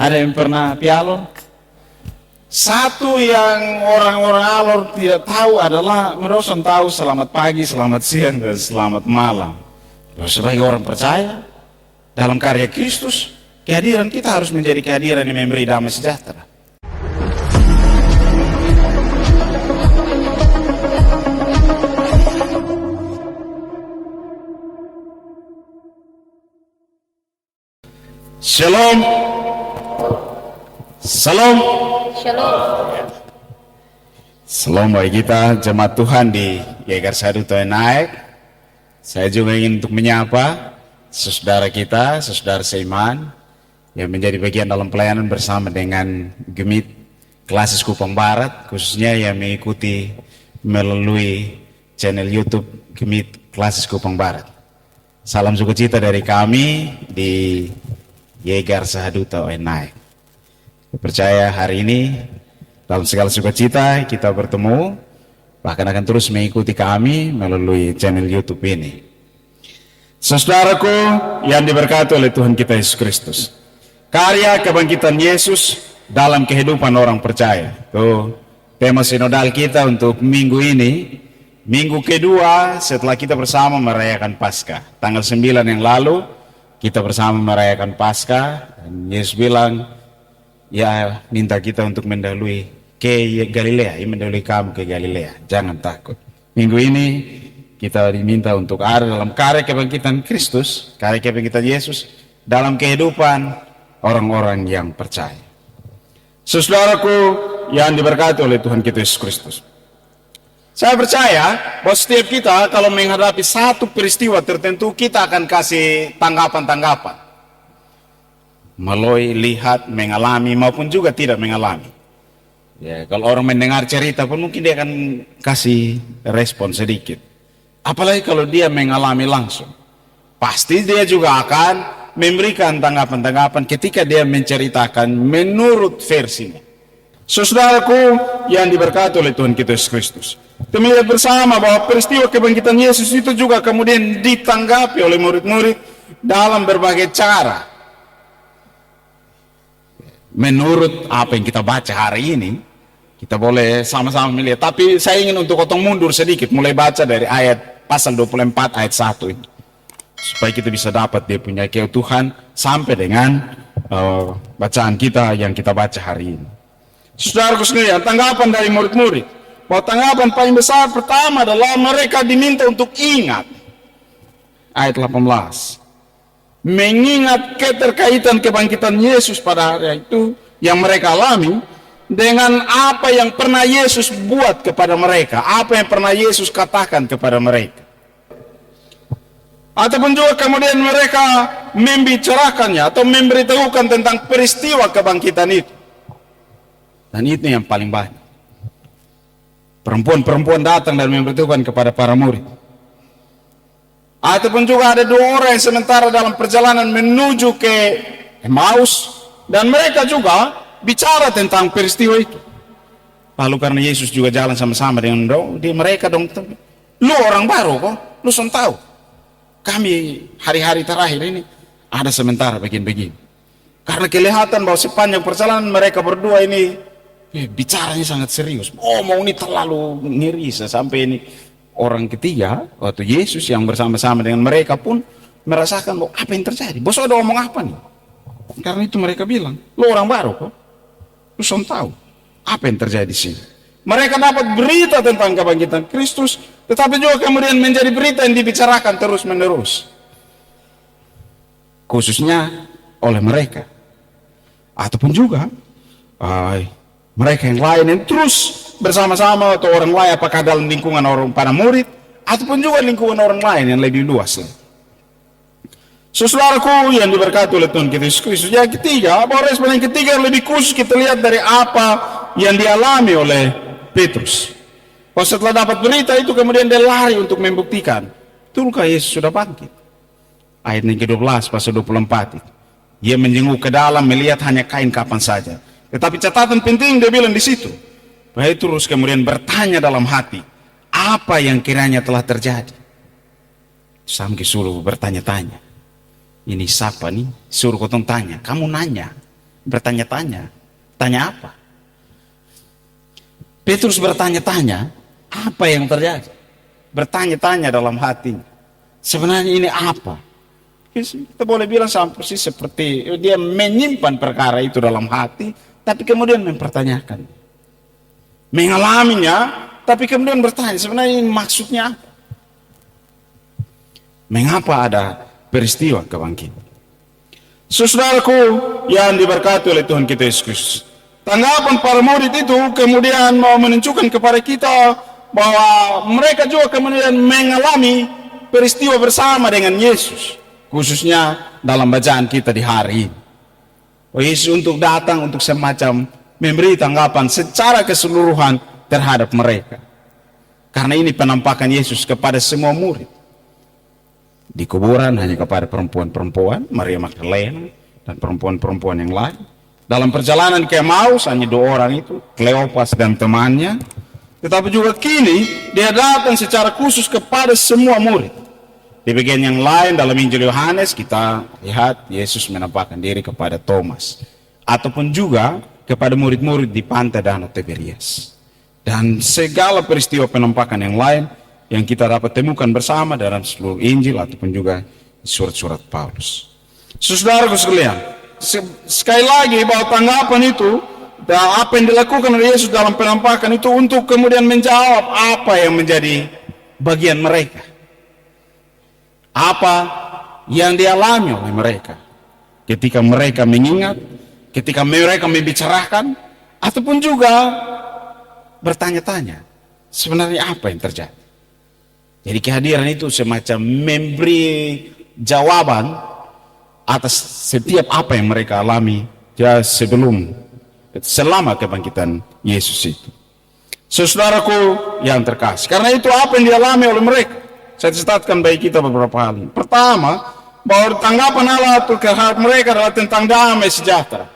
Ada yang pernah pialor? Satu yang orang-orang alor tidak tahu adalah mereka tahu selamat pagi, selamat siang, dan selamat malam. Sebagai orang percaya dalam karya Kristus, kehadiran kita harus menjadi kehadiran yang memberi damai sejahtera. Shalom. Salam. Shalom. Salam bagi kita jemaat Tuhan di Yegar Sahaduta Naik. Saya juga ingin untuk menyapa saudara kita, saudara seiman yang menjadi bagian dalam pelayanan bersama dengan Gemit Klasis Kupang Barat, khususnya yang mengikuti melalui channel YouTube Gemit Klasis Kupang Barat. Salam sukacita dari kami di Yegar Sahaduta Naik. Saya percaya hari ini dalam segala sukacita kita bertemu, bahkan akan terus mengikuti kami melalui channel YouTube ini. Saudaraku yang diberkati oleh Tuhan kita Yesus Kristus, karya kebangkitan Yesus dalam kehidupan orang percaya. Tuh tema sinodal kita untuk minggu ini, minggu kedua setelah kita bersama merayakan Paskah. Tanggal 9 yang lalu kita bersama merayakan Paskah, dan Yesus bilang, ya minta kita untuk mendahului ke Galilea, mendahului kamu ke Galilea, jangan takut. Minggu ini kita diminta untuk ada dalam karya kebangkitan Kristus, karya kebangkitan Yesus dalam kehidupan orang-orang yang percaya. Saudaraku yang diberkati oleh Tuhan kita Yesus Kristus, saya percaya bahwa setiap kita kalau menghadapi satu peristiwa tertentu, kita akan kasih tanggapan-tanggapan melalui lihat, mengalami maupun juga tidak mengalami. Ya, kalau orang mendengar cerita pun mungkin dia akan kasih respon sedikit. Apalagi kalau dia mengalami langsung, pasti dia juga akan memberikan tanggapan-tanggapan ketika dia menceritakan menurut versinya. Saudaraku yang diberkati oleh Tuhan kita Yesus Kristus, kita melihat bersama bahwa peristiwa kebangkitan Yesus itu juga kemudian ditanggapi oleh murid-murid dalam berbagai cara. Menurut apa yang kita baca hari ini, kita boleh sama-sama melihat. Tapi saya ingin untuk potong mundur sedikit, mulai baca dari ayat pasal 24 ayat 1 ini, supaya kita bisa dapat dia punya keutuhan sampai dengan bacaan kita yang kita baca hari ini. Saudaraku sekalian, tanggapan dari murid-murid, bahwa tanggapan paling besar pertama adalah mereka diminta untuk ingat. Ayat 18, mengingat keterkaitan kebangkitan Yesus pada hari itu yang mereka alami dengan apa yang pernah Yesus buat kepada mereka, apa yang pernah Yesus katakan kepada mereka. Ataupun juga kemudian mereka membicarakannya atau memberitahukan tentang peristiwa kebangkitan itu. Dan itu yang paling banyak. Perempuan-perempuan datang dan memberitahukan kepada para murid. Ataupun juga ada dua orang yang sementara dalam perjalanan menuju ke Emmaus, dan mereka juga bicara tentang peristiwa itu. Lalu karena Yesus juga jalan sama-sama dengan mereka dong, lu orang baru kok, lu sudah tahu kami hari-hari terakhir ini ada sementara begini-begini. Karena kelihatan bahwa sepanjang perjalanan mereka berdua ini bicaranya sangat serius. Oh, mau ini terlalu ngeri sampai ini orang ketiga, waktu Yesus yang bersama-sama dengan mereka pun merasakan bahwa apa yang terjadi. Bos ada ngomong apa nih? Karena itu mereka bilang, lo orang baru kok, lu sudah tahu apa yang terjadi di sini. Mereka dapat berita tentang kebangkitan Kristus, tetapi juga kemudian menjadi berita yang dibicarakan terus-menerus, khususnya oleh mereka, ataupun juga mereka yang lain yang terus bersama-sama, atau orang lain, apakah dalam lingkungan orang para murid ataupun juga lingkungan orang lain yang lebih luas. Saudaraku yang diberkati oleh Tuhan kita Yesus Kristus, yang ketiga, bahwa respon yang ketiga yang lebih khusus kita lihat dari apa yang dialami oleh Petrus. Bahwa setelah dapat berita itu kemudian dia lari untuk membuktikan, betulkah Yesus sudah bangkit? Ayat yang ke-12 pasal 24 itu, dia menjenguk ke dalam melihat hanya kain kapan saja. Tetapi catatan penting dia bilang di situ, Petrus kemudian bertanya dalam hati, apa yang kiranya telah terjadi? Sampai suruh bertanya-tanya, ini siapa nih? Suruh kotong tanya, kamu nanya, bertanya-tanya. Tanya apa? Petrus bertanya-tanya, apa yang terjadi? Bertanya-tanya dalam hatinya. Sebenarnya ini apa? Kita boleh bilang sama persis seperti dia menyimpan perkara itu dalam hati, tapi kemudian mempertanyakan. Mengalaminya, tapi kemudian bertanya, sebenarnya ini maksudnya apa? Mengapa ada peristiwa kebangkitan? Saudaraku yang diberkati oleh Tuhan kita Yesus Kristus, tanggapan para murid itu kemudian mau menunjukkan kepada kita bahwa mereka juga kemudian mengalami peristiwa bersama dengan Yesus, khususnya dalam bacaan kita di hari ini. Yesus untuk datang untuk semacam memberi tanggapan secara keseluruhan terhadap mereka. Karena ini penampakan Yesus kepada semua murid. Di kuburan hanya kepada perempuan-perempuan, Maria Magdalena dan perempuan-perempuan yang lain. Dalam perjalanan ke Emmaus hanya 2 orang itu, Kleopas dan temannya. Tetapi juga kini dia datang secara khusus kepada semua murid. Di bagian yang lain dalam Injil Yohanes kita lihat Yesus menampakkan diri kepada Thomas, ataupun juga kepada murid-murid di pantai Danau Tiberias. Dan segala peristiwa penampakan yang lain yang kita dapat temukan bersama dalam seluruh Injil ataupun juga surat-surat Paulus. Saudaraku sekalian, sekali lagi bahwa tanggapan itu dan apa yang dilakukan oleh Yesus dalam penampakan itu untuk kemudian menjawab apa yang menjadi bagian mereka. Apa yang dialami oleh mereka ketika mereka mengingat, ketika mereka membicarakan, ataupun juga bertanya-tanya sebenarnya apa yang terjadi. Jadi kehadiran itu semacam memberi jawaban atas setiap apa yang mereka alami ya selama kebangkitan Yesus itu. Saudaraku yang terkasih, karena itu apa yang dialami oleh mereka, saya catatkan bagi kita beberapa hal. Pertama, bahwa tanggapan Allah terhadap mereka adalah tentang damai sejahtera.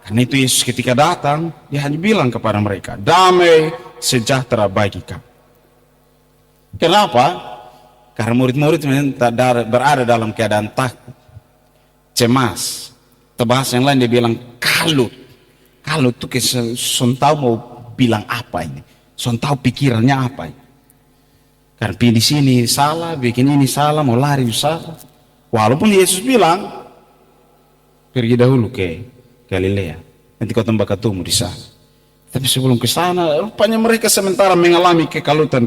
Karena itu Yesus ketika datang, dia hanya bilang kepada mereka, damai sejahtera bagi kamu. Kenapa? Karena murid-murid berada dalam keadaan takut, cemas. Bahasa yang lain dia bilang kalut. Kalut itu son tahu mau bilang apa ini, son tahu pikirannya apa ini. Karena di sini salah, bikin ini salah, mau lari salah. Walaupun Yesus bilang pergi dahulu ke Galilea, nanti kau tambah ketemu di sana. Tapi sebelum ke sana, rupanya mereka sementara mengalami kekalutan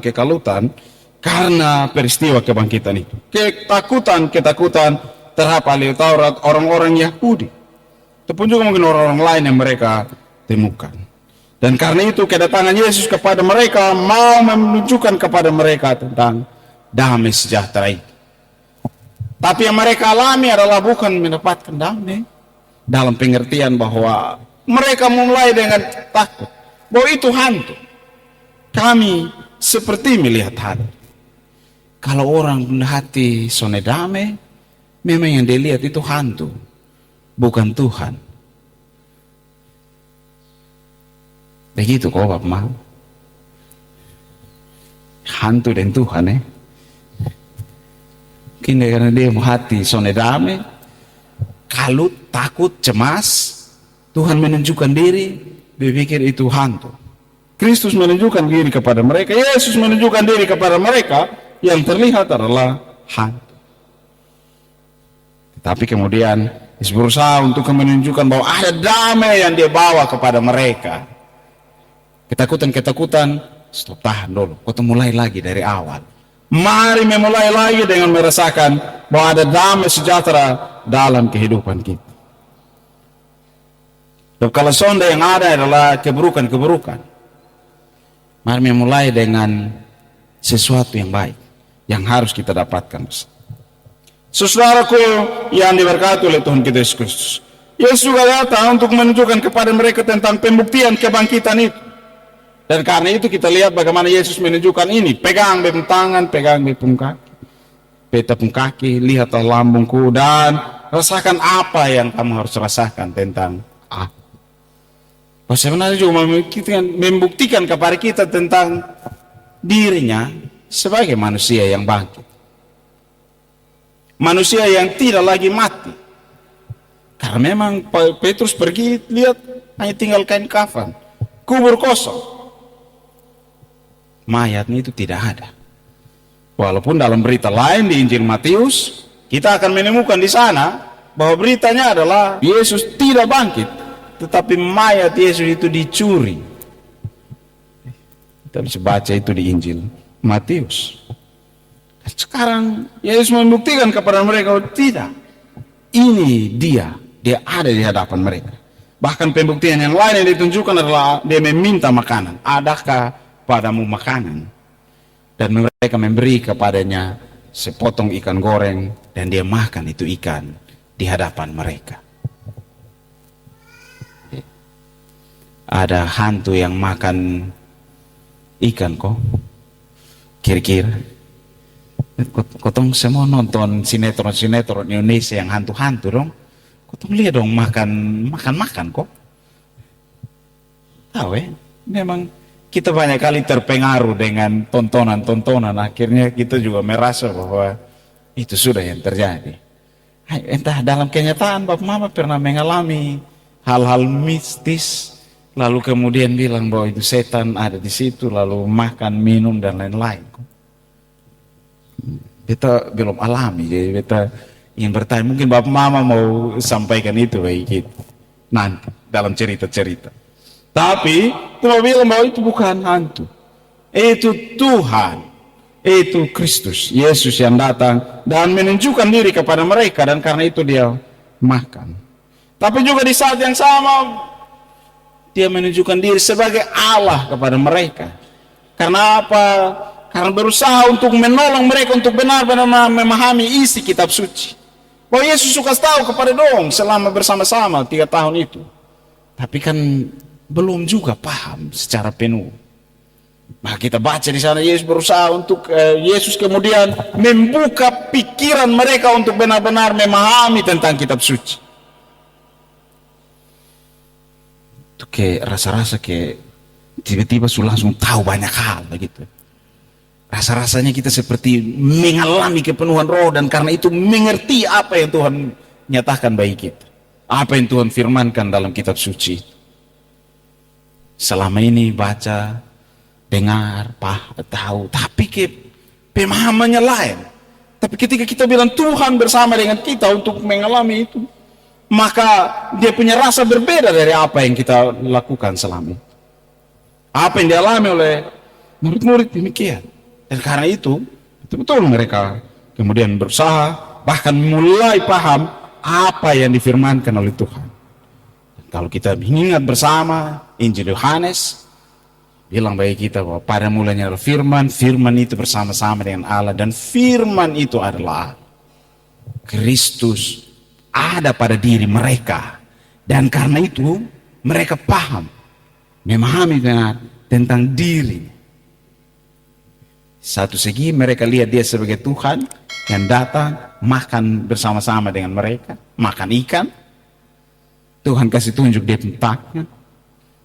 karena peristiwa kebangkitan itu. Ketakutan terhadap ahli Taurat, orang-orang Yahudi. Ataupun juga mungkin orang-orang lain yang mereka temukan. Dan karena itu kedatangan Yesus kepada mereka mau menunjukkan kepada mereka tentang damai sejahtera itu. Tapi yang mereka alami adalah bukan mendapatkan damai dalam pengertian bahwa mereka mulai dengan takut bahwa itu hantu. Kami seperti melihat hantu. Kalau orang hati sone damai, memang yang dilihat itu hantu, bukan Tuhan. Begitu kok Bapak mau. Hantu dan Tuhan Mungkin karena dia hati sone damai, kalut, takut, cemas, Tuhan menunjukkan diri, berpikir itu hantu. Kristus menunjukkan diri kepada mereka, Yesus menunjukkan diri kepada mereka, yang terlihat adalah hantu. Tapi kemudian Yesus berusaha untuk menunjukkan bahwa ada damai yang dia bawa kepada mereka. Ketakutan, stop, tahan dulu, kita mulai lagi dari awal. Mari memulai lagi dengan merasakan bahwa ada damai sejahtera dalam kehidupan kita. Dan kalau sonda yang ada adalah keburukan, mari memulai dengan sesuatu yang baik yang harus kita dapatkan. Saudaraku yang diberkati oleh Tuhan kita Yesus Kristus, Yesus juga datang untuk menunjukkan kepada mereka tentang pembuktian kebangkitan itu. Dan karena itu kita lihat bagaimana Yesus menunjukkan ini. Pegang bepung tangan, pegang bepung kaki, betapung kaki, lihatlah lambungku dan rasakan apa yang kamu harus rasakan tentang aku. Sebenarnya juga membuktikan kepada kita tentang dirinya sebagai manusia yang bangkit. Manusia yang tidak lagi mati. Karena memang Petrus pergi lihat hanya tinggal kain kafan, kubur kosong, mayatnya itu tidak ada. Walaupun dalam berita lain di Injil Matius kita akan menemukan di sana bahwa beritanya adalah Yesus tidak bangkit, tetapi mayat Yesus itu dicuri. Kita bisa baca itu di Injil Matius. Sekarang Yesus membuktikan kepada mereka bahwa tidak, ini dia ada di hadapan mereka. Bahkan pembuktian yang lain yang ditunjukkan adalah dia meminta makanan. Adakah padamu makanan? Dan mereka memberi kepadanya sepotong ikan goreng, dan dia makan itu ikan di hadapan mereka. Ada hantu yang makan ikan kok? Kira-kira kotong semua nonton sinetron Indonesia yang hantu-hantu dong. Kotong lihat dong makan kok. Tahu ya? Memang kita banyak kali terpengaruh dengan tontonan. Akhirnya kita juga merasa bahwa itu sudah yang terjadi. Entah dalam kenyataan Bapak Mama pernah mengalami hal-hal mistis, lalu kemudian bilang bahwa itu setan ada di situ, lalu makan, minum dan lain-lain. Beta belum alami, jadi beta ingin bertanya, mungkin Bapak Mama mau sampaikan itu bagi kita nanti dalam cerita-cerita. Tapi kita bilang bahwa itu bukan hantu, itu Tuhan, itu Kristus Yesus yang datang dan menunjukkan diri kepada mereka, dan karena itu dia makan. Tapi juga di saat yang sama dia menunjukkan diri sebagai Allah kepada mereka. Karena apa? Karena berusaha untuk menolong mereka untuk benar-benar memahami isi kitab suci. Bahwa Yesus suka tahu kepada dong selama bersama-sama 3 tahun itu. Tapi kan belum juga paham secara penuh. Nah, kita baca di sana Yesus berusaha untuk Yesus kemudian membuka pikiran mereka untuk benar-benar memahami tentang kitab suci. Itu kayak rasa-rasa kayak tiba-tiba sudah langsung tahu banyak hal begitu. Rasa-rasanya kita seperti mengalami kepenuhan roh, dan karena itu mengerti apa yang Tuhan nyatakan bagi kita, apa yang Tuhan firmankan dalam kitab suci. Selama ini baca, dengar, tahu, tapi pemahamannya lain. Tapi ketika kita bilang Tuhan bersama dengan kita untuk mengalami itu, maka dia punya rasa berbeda dari apa yang kita lakukan selama ini. Apa yang dialami oleh murid-murid demikian. Dan karena itu, betul-betul mereka kemudian berusaha, bahkan mulai paham apa yang difirmankan oleh Tuhan. Dan kalau kita ingat bersama Injil Yohanes, bilang bagi kita bahwa pada mulanya adalah firman, firman itu bersama-sama dengan Allah, dan firman itu adalah Kristus ada pada diri mereka. Dan karena itu mereka paham, memahami tentang diri. Satu segi mereka lihat dia sebagai Tuhan yang datang makan bersama-sama dengan mereka, makan ikan. Tuhan kasih tunjuk dia tempatnya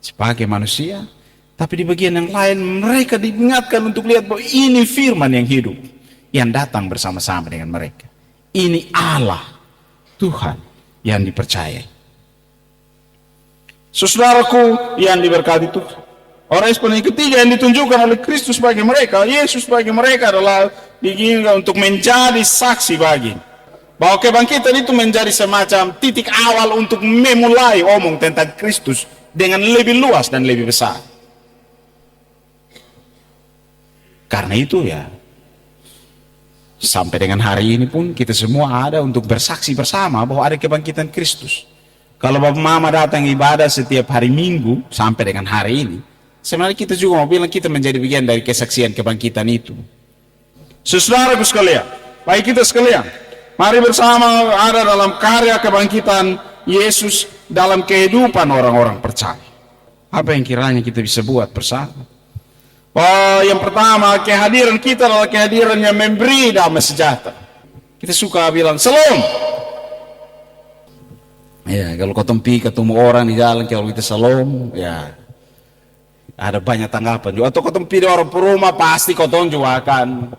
sebagai manusia. Tapi di bagian yang lain mereka diingatkan untuk lihat bahwa ini firman yang hidup yang datang bersama-sama dengan mereka. Ini Allah, Tuhan yang dipercayai. Saudaraku yang diberkati Tuhan, respon yang ketiga yang ditunjukkan oleh Kristus bagi mereka, Yesus bagi mereka adalah diinginkan untuk menjadi saksi bagi. Bahwa kebangkitan itu menjadi semacam titik awal untuk memulai omong tentang Kristus dengan lebih luas dan lebih besar. Karena itu ya, sampai dengan hari ini pun kita semua ada untuk bersaksi bersama bahwa ada kebangkitan Kristus. Kalau Bapak Mama datang ibadah setiap hari Minggu sampai dengan hari ini, sebenarnya kita juga mau bilang kita menjadi bagian dari kesaksian kebangkitan itu. Saudaraku sekalian, baik kita sekalian, mari bersama ada dalam karya kebangkitan Yesus dalam kehidupan orang-orang percaya. Apa yang kiranya kita bisa buat bersama? Oh, yang pertama, kehadiran kita adalah kehadiran yang memberi damai sejahtera. Kita suka bilang salam. Ya, kalau kau ketemu orang di jalan, kalau kita salam, ya ada banyak tanggapan juga. Atau kau di orang perumah, pasti kau juga akan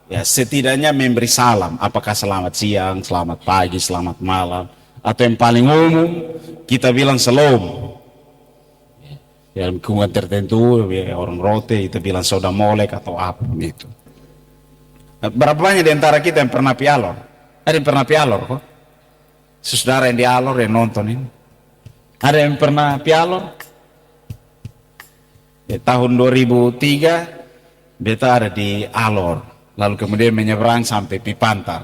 ya setidaknya memberi salam. Apakah selamat siang, selamat pagi, selamat malam, Atau yang paling umum kita bilang selom. Ya, lingkungan tertentu ya, orang rote itu bilang soda molek atau apa itu. Berapa banyak di antara kita yang pernah pialor? Ada yang pernah pialor kok? Saudara yang di Alor yang nonton ini. Ada yang pernah pialor? Ya, tahun 2003 beta ada di Alor, lalu kemudian menyeberang sampai Pipantar.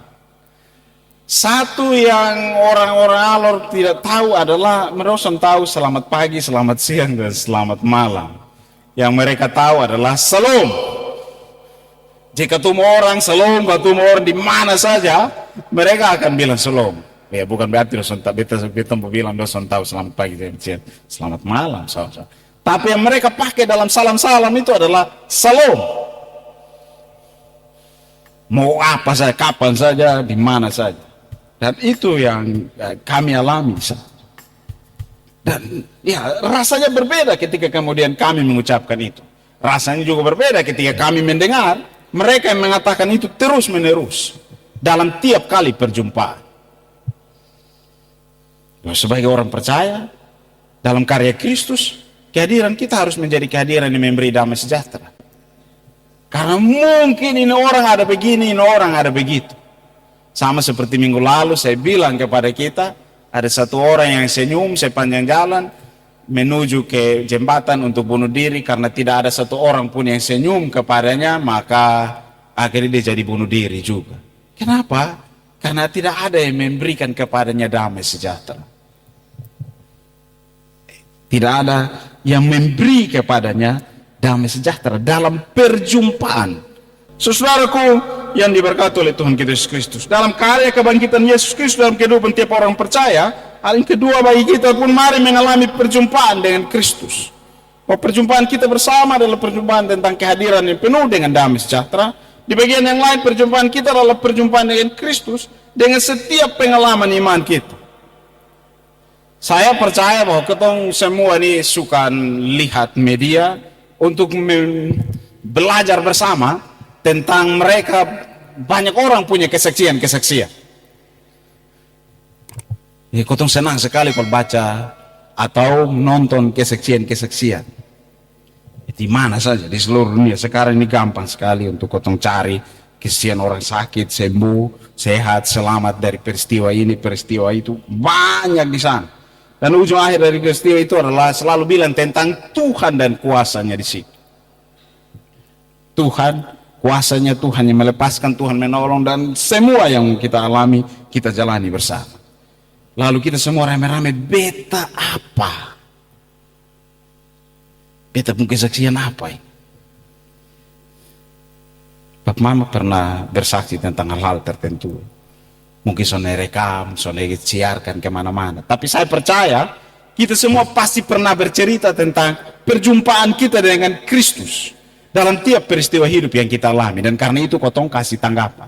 Satu yang orang-orang Alor tidak tahu adalah mereka tahu selamat pagi, selamat siang, dan selamat malam. Yang mereka tahu adalah salam. Jika ketemu orang salam, ketemu orang di mana saja, mereka akan bilang salam. Ya bukan berarti beta bilang dosen tahu selamat pagi, siang, selamat malam, saudara. Tapi yang mereka pakai dalam salam-salam itu adalah salam. Mau apa saja, kapan saja, di mana saja. Dan itu yang kami alami. Dan ya rasanya berbeda ketika kemudian kami mengucapkan itu. Rasanya juga berbeda ketika kami mendengar mereka yang mengatakan itu terus menerus dalam tiap kali perjumpaan. Sebagai orang percaya dalam karya Kristus, kehadiran kita harus menjadi kehadiran yang memberi damai sejahtera. Karena mungkin ini orang ada begini, ini orang ada begitu. Sama seperti minggu lalu saya bilang kepada kita, ada satu orang yang senyum sepanjang jalan menuju ke jembatan untuk bunuh diri karena tidak ada satu orang pun yang senyum kepadanya, maka akhirnya dia jadi bunuh diri juga. Kenapa? Karena tidak ada yang memberikan kepadanya damai sejahtera. Tidak ada yang memberi kepadanya damai sejahtera dalam perjumpaan. Saudaraku yang diberkati oleh Tuhan kita Yesus Kristus, dalam karya kebangkitan Yesus Kristus dalam kehidupan tiap orang percaya, hal yang kedua bagi kita pun mari mengalami perjumpaan dengan Kristus. Perjumpaan kita bersama adalah perjumpaan tentang kehadiran yang penuh dengan damai sejahtera. Di bagian yang lain perjumpaan kita adalah perjumpaan dengan Kristus dengan setiap pengalaman iman kita. Saya percaya bahwa ketong semua ini suka lihat media untuk belajar bersama tentang mereka. Banyak orang punya kesaksian-kesaksian. Ya, ketong senang sekali kalau baca atau nonton kesaksian-kesaksian. Di mana saja di seluruh dunia sekarang ini gampang sekali untuk ketong cari kesaksian orang sakit, sembuh, sehat, selamat dari peristiwa ini, peristiwa itu, banyak di sana. Dan ujung akhir dari peristiwa itu adalah selalu bilang tentang Tuhan dan kuasanya di situ. Tuhan, kuasanya Tuhan yang melepaskan, Tuhan menolong, dan semua yang kita alami, kita jalani bersama. Lalu kita semua rame-rame, beta apa? Beta punya kesaksian apa ini? Bapak Mama pernah bersaksi tentang hal-hal tertentu. Mungkin soalnya rekam, soalnya siarkan kemana-mana. Tapi saya percaya kita semua pasti pernah bercerita tentang perjumpaan kita dengan Kristus dalam tiap peristiwa hidup yang kita alami. Dan karena itu kotong kasih tanggapan,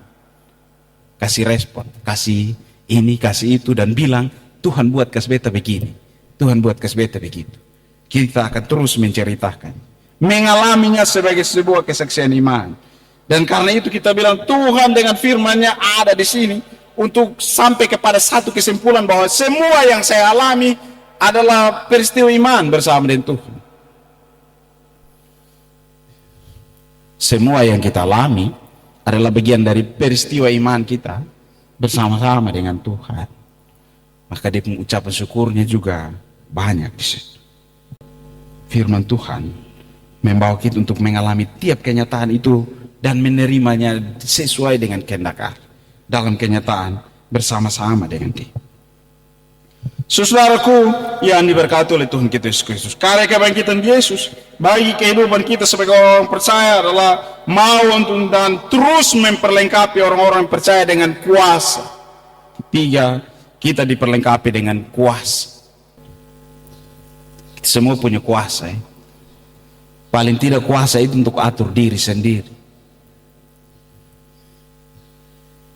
kasih respon, kasih ini, kasih itu, dan bilang Tuhan buat kas beta begini, Tuhan buat kas beta begitu. Kita akan terus menceritakan, mengalaminya sebagai sebuah kesaksian iman. Dan karena itu kita bilang Tuhan dengan firman-Nya ada di sini untuk sampai kepada satu kesimpulan bahwa semua yang saya alami adalah peristiwa iman bersama dengan Tuhan. Semua yang kita alami adalah bagian dari peristiwa iman kita bersama-sama dengan Tuhan. Maka dia pengucapan syukurnya juga banyak di situ. Firman Tuhan membawa kita untuk mengalami tiap kenyataan itu dan menerimanya sesuai dengan kehendak Allah. Dalam kenyataan bersama-sama dengan dia. Saudaraku yang diberkati oleh Tuhan kita Yesus Kristus, karya kebangkitan Yesus bagi kehidupan kita sebagai orang percaya adalah mau untuk dan terus memperlengkapi orang-orang percaya dengan kuasa. Ketiga, kita diperlengkapi dengan kuasa. Kita semua punya kuasa. Paling tidak kuasa itu untuk atur diri sendiri.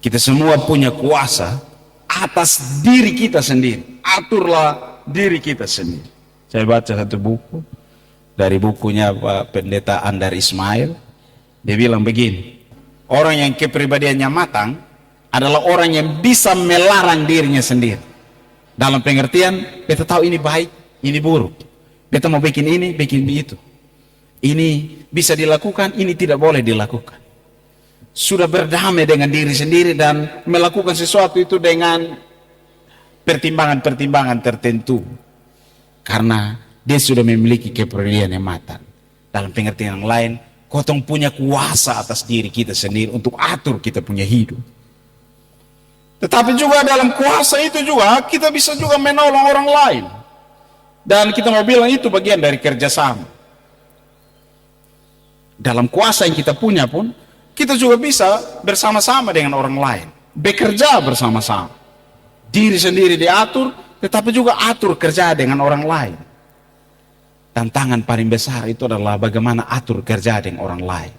Kita semua punya kuasa atas diri kita sendiri. Aturlah diri kita sendiri. Saya baca satu buku dari bukunya Pak Pendeta Andar Ismail. Dia bilang begini, orang yang kepribadiannya matang adalah orang yang bisa melarang dirinya sendiri. Dalam pengertian, beta tahu ini baik, ini buruk. Beta mau bikin ini, bikin itu. Ini bisa dilakukan, ini tidak boleh dilakukan. Sudah berdamai dengan diri sendiri dan melakukan sesuatu itu dengan pertimbangan-pertimbangan tertentu. Karena dia sudah memiliki kepribadian yang matang. Dalam pengertian yang lain, kotong punya kuasa atas diri kita sendiri untuk atur kita punya hidup. Tetapi juga dalam kuasa itu juga kita bisa juga menolong orang lain. Dan kita mau bilang itu bagian dari kerjasama. Dalam kuasa yang kita punya pun, kita juga bisa bersama-sama dengan orang lain. Bekerja bersama-sama. Diri sendiri diatur, tetapi juga atur kerja dengan orang lain. Tantangan paling besar itu adalah bagaimana atur kerja dengan orang lain.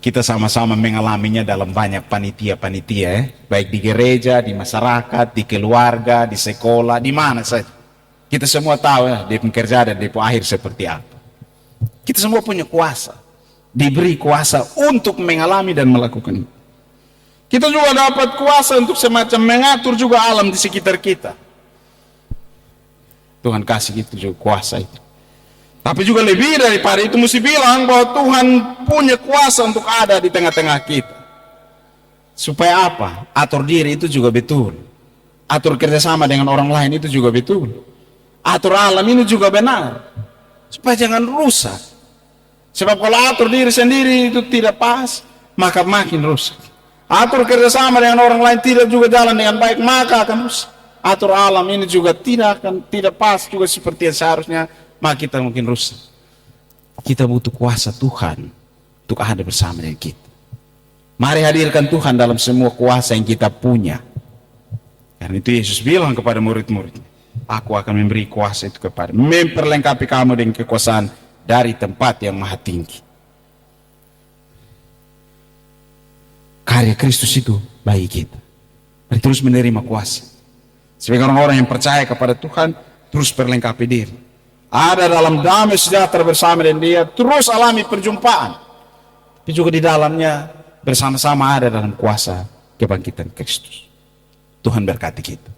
Kita sama-sama mengalaminya dalam banyak panitia-panitia, baik di gereja, di masyarakat, di keluarga, di sekolah, di mana saja. Kita semua tahu ya, di pekerjaan dan di akhir seperti apa. Kita semua punya kuasa, diberi kuasa untuk mengalami dan melakukan itu. Kita juga dapat kuasa untuk semacam mengatur juga alam di sekitar kita. Tuhan kasih itu juga kuasa itu. Tapi juga lebih daripada itu mesti bilang bahwa Tuhan punya kuasa untuk ada di tengah-tengah kita. Supaya apa? Atur diri itu juga betul. Atur kerjasama dengan orang lain itu juga betul. Atur alam ini juga benar. Supaya jangan rusak. Sebab kalau atur diri sendiri itu tidak pas, maka makin rusak. Atur kerjasama dengan orang lain tidak juga jalan dengan baik, maka akan rusak. Atur alam ini juga tidak pas juga seperti yang seharusnya, maka kita mungkin rusak. Kita butuh kuasa Tuhan untuk ada bersama dengan kita. Mari hadirkan Tuhan dalam semua kuasa yang kita punya. Karena itu Yesus bilang kepada murid-muridnya, aku akan memberi kuasa itu kepada, memperlengkapi kamu dengan kekuasaan dari tempat yang maha tinggi. Karya Kristus itu bagi kita. Mari terus menerima kuasa. Sebagai orang-orang yang percaya kepada Tuhan, terus perlengkapi diri. Ada dalam damai sejahtera bersama dengan Dia, terus alami perjumpaan. Tapi juga di dalamnya bersama-sama ada dalam kuasa kebangkitan Kristus. Tuhan berkati kita.